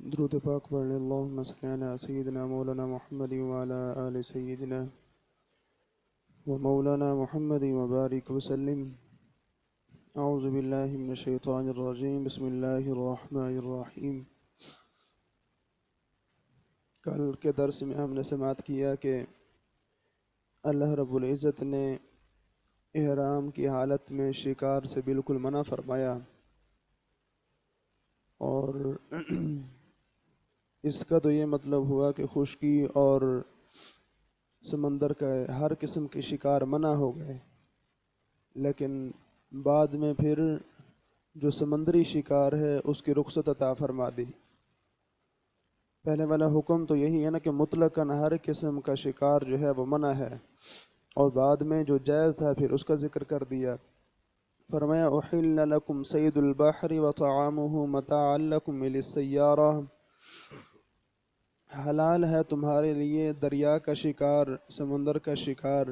درود پاک پڑھ لیں۔ اللہم صلی علی سیدنا مولانا محمد وعلی آل سیدنا و مولانا محمد وبارک وسلم۔ اعوذ باللہ من الشیطان الرجیم، بسم اللہ الرحمن الرحیم۔ کل کے درس میں ہم نے سماعت کیا کہ اللہ رب العزت نے احرام کی حالت میں شکار سے بالکل منع فرمایا، اور اس کا تو یہ مطلب ہوا کہ خشکی اور سمندر کا ہر قسم کے شکار منع ہو گئے، لیکن بعد میں پھر جو سمندری شکار ہے اس کی رخصت عطا فرما دی۔ پہلے والا حکم تو یہی ہے نا کہ مطلقاً ہر قسم کا شکار جو ہے وہ منع ہے، اور بعد میں جو جائز تھا پھر اس کا ذکر کر دیا۔ فرمایا احل لکم صید البحر وطعامہ متاعا لکم وللسیارہ، حلال ہے تمہارے لیے دریا کا شکار، سمندر کا شکار،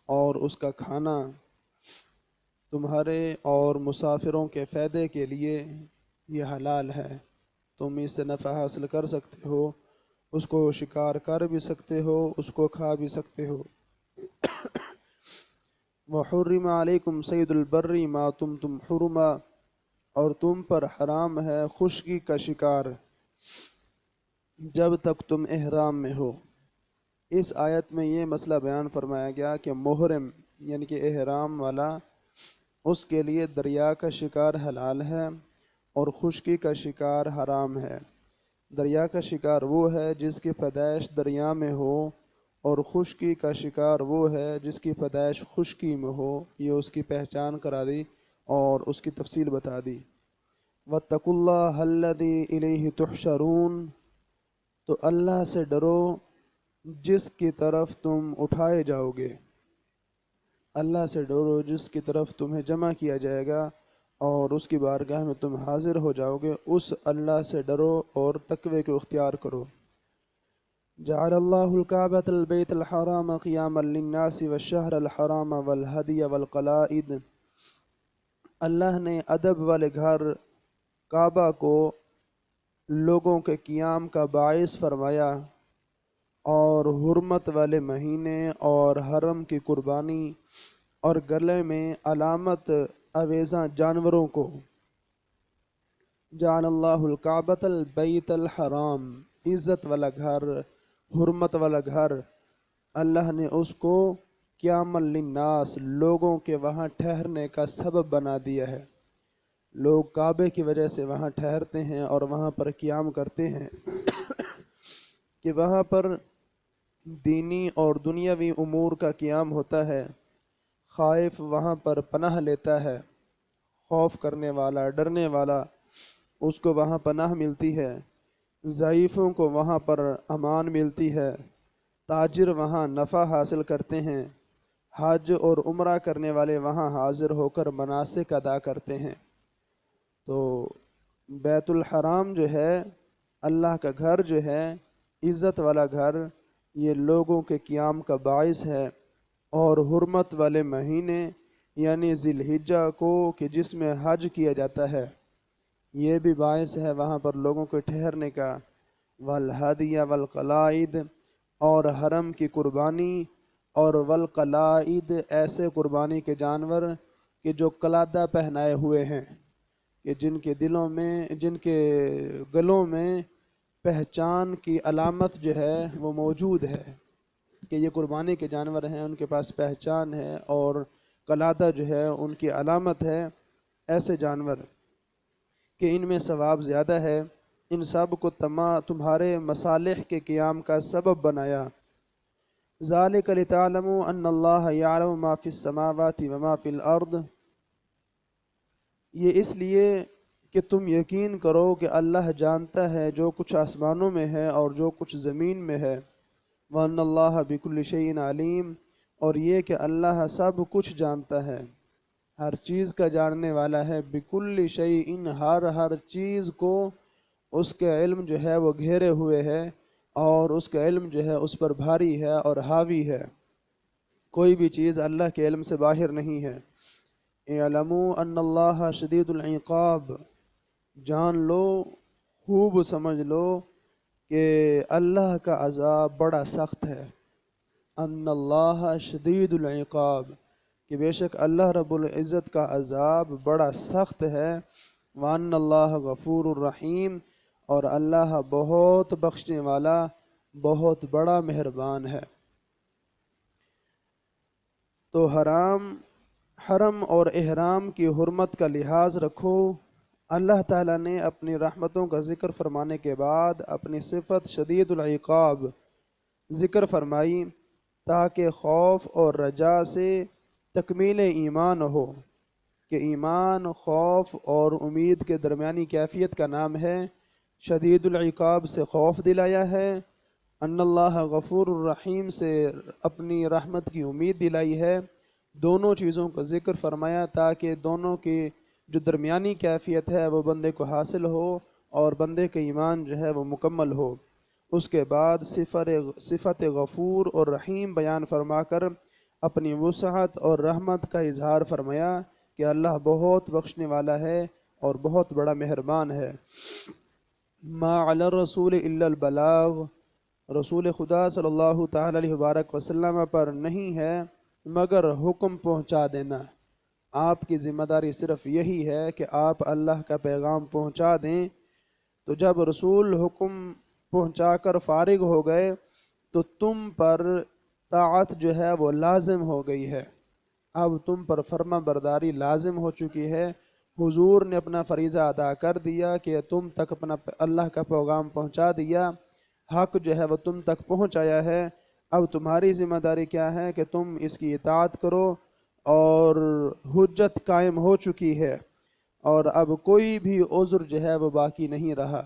اور اس کا کھانا تمہارے اور مسافروں کے فائدے کے لیے یہ حلال ہے۔ تم اس سے نفع حاصل کر سکتے ہو، اس کو شکار کر بھی سکتے ہو، اس کو کھا بھی سکتے ہو۔ وحرم علیکم صید البر ما تم حرما، اور تم پر حرام ہے خشکی کا شکار جب تک تم احرام میں ہو۔ اس آیت میں یہ مسئلہ بیان فرمایا گیا کہ محرم یعنی کہ احرام والا، اس کے لیے دریا کا شکار حلال ہے اور خشکی کا شکار حرام ہے۔ دریا کا شکار وہ ہے جس کی پیدائش دریا میں ہو، اور خشکی کا شکار وہ ہے جس کی پیدائش خشکی میں ہو۔ یہ اس کی پہچان کرا دی اور اس کی تفصیل بتا دی۔ واتقوا اللہ الذی الیہ تحشرون، تو اللہ سے ڈرو جس کی طرف تم اٹھائے جاؤ گے۔ اللہ سے ڈرو جس کی طرف تمہیں جمع کیا جائے گا اور اس کی بارگاہ میں تم حاضر ہو جاؤ گے، اس اللہ سے ڈرو اور تقوی کو اختیار کرو۔ جعل اللہ الکعبۃ البیت الحرام قیاما للناس والشہر الحرام والہدی والقلائد، اللہ نے ادب والے گھر کعبہ کو لوگوں کے قیام کا باعث فرمایا، اور حرمت والے مہینے اور حرم کی قربانی اور گلے میں علامت آویزاں جانوروں کو۔ جعل اللہ الکعبۃ البیت الحرام، عزت والا گھر، حرمت والا گھر، اللہ نے اس کو قیاما للناس، لوگوں کے وہاں ٹھہرنے کا سبب بنا دیا ہے۔ لوگ کعبے کی وجہ سے وہاں ٹھہرتے ہیں اور وہاں پر قیام کرتے ہیں کہ وہاں پر دینی اور دنیاوی امور کا قیام ہوتا ہے۔ خائف وہاں پر پناہ لیتا ہے، خوف کرنے والا، ڈرنے والا، اس کو وہاں پناہ ملتی ہے۔ ضعیفوں کو وہاں پر امان ملتی ہے۔ تاجر وہاں نفع حاصل کرتے ہیں۔ حج اور عمرہ کرنے والے وہاں حاضر ہو کر مناسک ادا کرتے ہیں۔ تو بیت الحرام جو ہے، اللہ کا گھر جو ہے، عزت والا گھر، یہ لوگوں کے قیام کا باعث ہے۔ اور حرمت والے مہینے یعنی ذی الحجہ کو کہ جس میں حج کیا جاتا ہے، یہ بھی باعث ہے وہاں پر لوگوں کے ٹھہرنے کا۔ والہدی والقلائد، اور حرم کی قربانی، اور والقلائد ایسے قربانی کے جانور کہ جو قلادہ پہنائے ہوئے ہیں، کہ جن کے گلوں میں پہچان کی علامت جو ہے وہ موجود ہے، کہ یہ قربانی کے جانور ہیں، ان کے پاس پہچان ہے اور قلادہ جو ہے ان کی علامت ہے۔ ایسے جانور کہ ان میں ثواب زیادہ ہے، ان سب کو تمہارے مصالح کے قیام کا سبب بنایا۔ ذالک لتعلموا ان اللہ یعلم ما فی السماوات وما فی الارض، یہ اس لیے کہ تم یقین کرو کہ اللہ جانتا ہے جو کچھ آسمانوں میں ہے اور جو کچھ زمین میں ہے۔ وَأَنَّ اللَّهَ بِكُلِّ شَيْءٍ عَلِيمٌ، اور یہ کہ اللہ سب کچھ جانتا ہے، ہر چیز کا جاننے والا ہے۔ بِكُلِّ شَيْءٍ، ہر چیز کو اس کے علم جو ہے وہ گھیرے ہوئے ہے، اور اس کا علم جو ہے اس پر بھاری ہے اور حاوی ہے۔ کوئی بھی چیز اللہ کے علم سے باہر نہیں ہے۔ اعلموا ان اللہ شدید العقاب، جان لو خوب سمجھ لو کہ اللہ کا عذاب بڑا سخت ہے، ان اللہ شدید العقاب، کہ بے شک اللہ رب العزت کا عذاب بڑا سخت ہے، وان اللہ غفور الرحیم، اور اللہ بہت بخشنے والا، بہت بڑا مہربان ہے۔ تو حرم اور احرام کی حرمت کا لحاظ رکھو۔ اللہ تعالیٰ نے اپنی رحمتوں کا ذکر فرمانے کے بعد اپنی صفت شدید العقاب ذکر فرمائی، تاکہ خوف اور رجا سے تکمیل ایمان ہو، کہ ایمان خوف اور امید کے درمیانی کیفیت کا نام ہے۔ شدید العقاب سے خوف دلایا ہے، ان اللہ غفور الرحیم سے اپنی رحمت کی امید دلائی ہے۔ دونوں چیزوں کا ذکر فرمایا تاکہ دونوں کی جو درمیانی کیفیت ہے وہ بندے کو حاصل ہو اور بندے کا ایمان جو ہے وہ مکمل ہو۔ اس کے بعد صفت غفور اور رحیم بیان فرما کر اپنی وسعت اور رحمت کا اظہار فرمایا کہ اللہ بہت بخشنے والا ہے اور بہت بڑا مہربان ہے۔ ما علی الرسول الا البلاغ، رسول خدا صلی اللہ تعالی علیہ وبارک وسلم پر نہیں ہے مگر حکم پہنچا دینا۔ آپ کی ذمہ داری صرف یہی ہے کہ آپ اللہ کا پیغام پہنچا دیں۔ تو جب رسول حکم پہنچا کر فارغ ہو گئے تو تم پر طاعت جو ہے وہ لازم ہو گئی ہے، اب تم پر فرما برداری لازم ہو چکی ہے۔ حضور نے اپنا فریضہ ادا کر دیا کہ تم تک اپنا اللہ کا پیغام پہنچا دیا، حق جو ہے وہ تم تک پہنچایا ہے۔ اب تمہاری ذمہ داری کیا ہے کہ تم اس کی اطاعت کرو، اور حجت قائم ہو چکی ہے، اور اب کوئی بھی عذر جو ہے وہ باقی نہیں رہا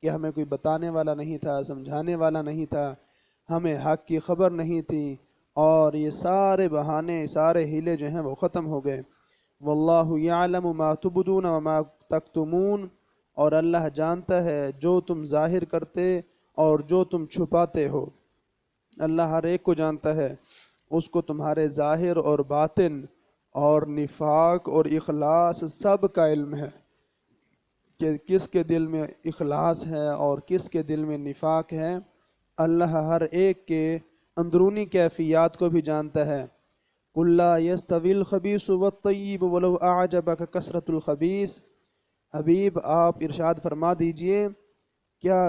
کہ ہمیں کوئی بتانے والا نہیں تھا، سمجھانے والا نہیں تھا، ہمیں حق کی خبر نہیں تھی، اور یہ سارے بہانے، سارے ہیلے جو ہیں وہ ختم ہو گئے۔ واللہ یعلم ما تبدون وما تکتمون، اور اللہ جانتا ہے جو تم ظاہر کرتے اور جو تم چھپاتے ہو۔ اللہ ہر ایک کو جانتا ہے، اس کو تمہارے ظاہر اور باطن اور نفاق اور اخلاص سب کا علم ہے، کہ کس کے دل میں اخلاص ہے اور کس کے دل میں نفاق ہے۔ اللہ ہر ایک کے اندرونی کیفیات کو بھی جانتا ہے۔ قُلْ لَا يَسْتَوِي الْخَبِيثُ وَالطَّيِّبُ وَلَوْ أَعْجَبَكَ كَثْرَةُ الْخَبِيثِ، حبیب آپ ارشاد فرما دیجئے، کیا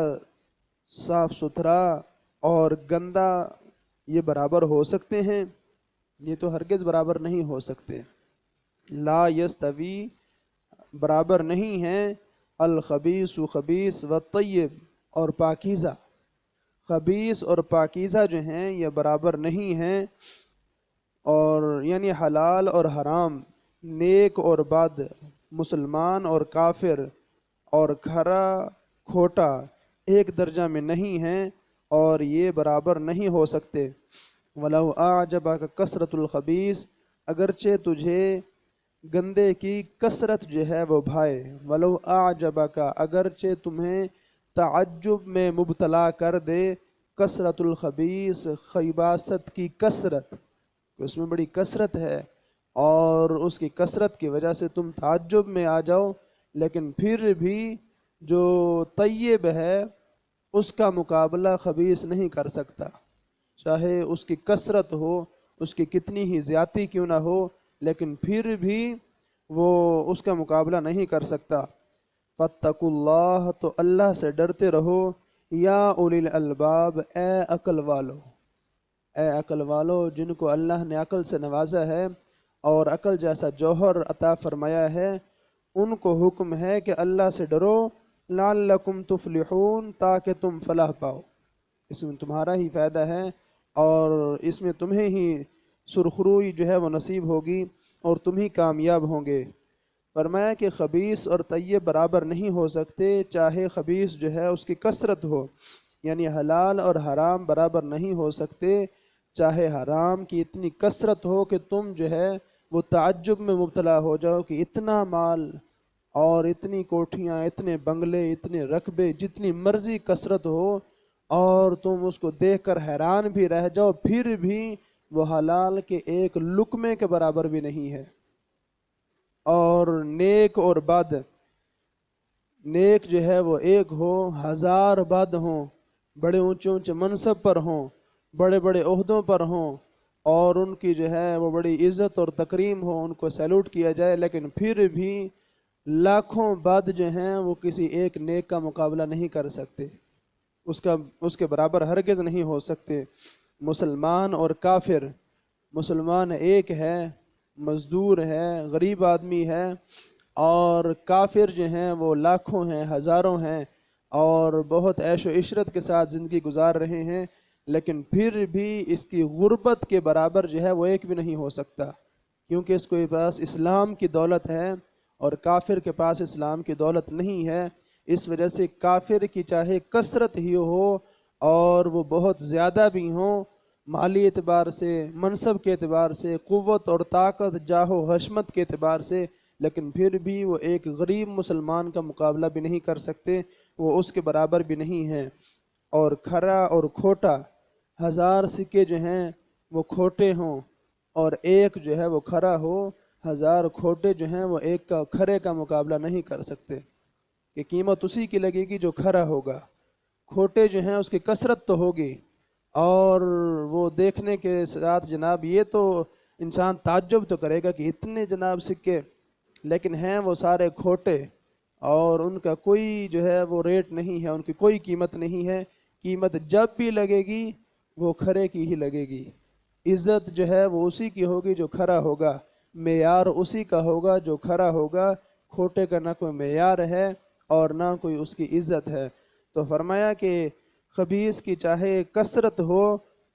صاف ستھرا اور گندا یہ برابر ہو سکتے ہیں؟ یہ تو ہرگز برابر نہیں ہو سکتے۔ لا یستوی برابر نہیں ہیں، الخبیث خبیث والطیب اور پاکیزہ، خبیث اور پاکیزہ جو ہیں یہ برابر نہیں ہیں، اور یعنی حلال اور حرام، نیک اور بد، مسلمان اور کافر اور کھرا کھوٹا ایک درجہ میں نہیں ہیں، اور یہ برابر نہیں ہو سکتے۔ وَلَوْ أَعْجَبَكَ كَثْرَةُ الْخَبِيثِ، اگرچہ تجھے گندے کی کثرت جو ہے وہ بھائے، وَلَوْ أَعْجَبَكَ اگرچہ تمہیں تعجب میں مبتلا کر دے، کثرت الخبیث خباثت کی کثرت، اس میں بڑی کثرت ہے اور اس کی کثرت کی وجہ سے تم تعجب میں آ جاؤ، لیکن پھر بھی جو طیب ہے اس کا مقابلہ خبیث نہیں کر سکتا، چاہے اس کی کثرت ہو، اس کی کتنی ہی زیادتی کیوں نہ ہو، لیکن پھر بھی وہ اس کا مقابلہ نہیں کر سکتا۔ فاتقوا اللہ، تو اللہ سے ڈرتے رہو، یا اولی الالباب، اے عقل والو، اے عقل والو جن کو اللہ نے عقل سے نوازا ہے اور عقل جیسا جوہر عطا فرمایا ہے، ان کو حکم ہے کہ اللہ سے ڈرو، لعلکم تفلحون، تاکہ تم فلاح پاؤ، اس میں تمہارا ہی فائدہ ہے اور اس میں تمہیں ہی سرخروئی جو ہے وہ نصیب ہوگی اور تم ہی کامیاب ہوں گے۔ فرمایا کہ خبیث اور طیب برابر نہیں ہو سکتے، چاہے خبیث جو ہے اس کی کثرت ہو، یعنی حلال اور حرام برابر نہیں ہو سکتے، چاہے حرام کی اتنی کثرت ہو کہ تم جو ہے وہ تعجب میں مبتلا ہو جاؤ کہ اتنا مال اور اتنی کوٹھیاں، اتنے بنگلے، اتنے رقبے، جتنی مرضی کثرت ہو، اور تم اس کو دیکھ کر حیران بھی رہ جاؤ، پھر بھی وہ حلال کے ایک لقمے کے برابر بھی نہیں ہے۔ اور نیک اور بد، نیک جو ہے وہ ایک ہو، ہزار بد ہوں، بڑے اونچے اونچے منصب پر ہوں، بڑے بڑے عہدوں پر ہوں، اور ان کی جو ہے وہ بڑی عزت اور تکریم ہو، ان کو سیلوٹ کیا جائے، لیکن پھر بھی لاکھوں بد جو ہیں وہ کسی ایک نیک کا مقابلہ نہیں کر سکتے، اس کے برابر ہرگز نہیں ہو سکتے۔ مسلمان اور کافر، مسلمان ایک ہے، مزدور ہے، غریب آدمی ہے، اور کافر جو ہیں وہ لاکھوں ہیں، ہزاروں ہیں، اور بہت عیش و عشرت کے ساتھ زندگی گزار رہے ہیں، لیکن پھر بھی اس کی غربت کے برابر جو ہے وہ ایک بھی نہیں ہو سکتا، کیونکہ اس کے پاس اسلام کی دولت ہے اور کافر کے پاس اسلام کی دولت نہیں ہے۔ اس وجہ سے کافر کی چاہے کثرت ہی ہو اور وہ بہت زیادہ بھی ہوں، مالی اعتبار سے، منصب کے اعتبار سے، قوت اور طاقت، جاہ و حشمت کے اعتبار سے، لیکن پھر بھی وہ ایک غریب مسلمان کا مقابلہ بھی نہیں کر سکتے، وہ اس کے برابر بھی نہیں ہیں۔ اور کھرا اور کھوٹا، ہزار سکے جو ہیں وہ کھوٹے ہوں اور ایک جو ہے وہ کھرا ہو، ہزار کھوٹے جو ہیں وہ ایک کا کھرے کا مقابلہ نہیں کر سکتے، کہ قیمت اسی کی لگے گی جو کھرا ہوگا۔ کھوٹے جو ہیں اس کی کثرت تو ہوگی، اور وہ دیکھنے کے ساتھ جناب یہ تو انسان تعجب تو کرے گا کہ اتنے جناب سکے، لیکن ہیں وہ سارے کھوٹے، اور ان کا کوئی جو ہے وہ ریٹ نہیں ہے، ان کی کوئی قیمت نہیں ہے۔ قیمت جب بھی لگے گی وہ کھرے کی ہی لگے گی، عزت جو ہے وہ اسی کی ہوگی جو کھرا ہوگا، معیار اسی کا ہوگا جو کھرا ہوگا۔ کھوٹے کا نہ کوئی معیار ہے اور نہ کوئی اس کی عزت ہے۔ تو فرمایا کہ خبیث کی چاہے کثرت ہو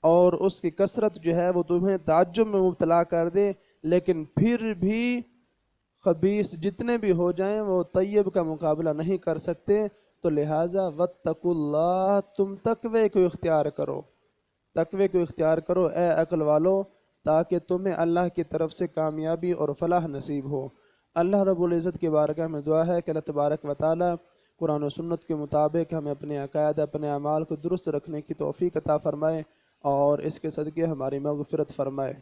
اور اس کی کثرت جو ہے وہ تمہیں تعجب میں مبتلا کر دے، لیکن پھر بھی خبیث جتنے بھی ہو جائیں وہ طیب کا مقابلہ نہیں کر سکتے۔ تو لہٰذا واتقوا اللہ، تم تقوی کو اختیار کرو، تقوی کو اختیار کرو اے عقل والو، تاکہ تمہیں اللہ کی طرف سے کامیابی اور فلاح نصیب ہو۔ اللہ رب العزت کی بارگاہ میں دعا ہے کہ اللہ تبارک و تعالی قرآن و سنت کے مطابق ہمیں اپنے عقائد، اپنے اعمال کو درست رکھنے کی توفیق عطا فرمائے، اور اس کے صدقے ہماری مغفرت فرمائے۔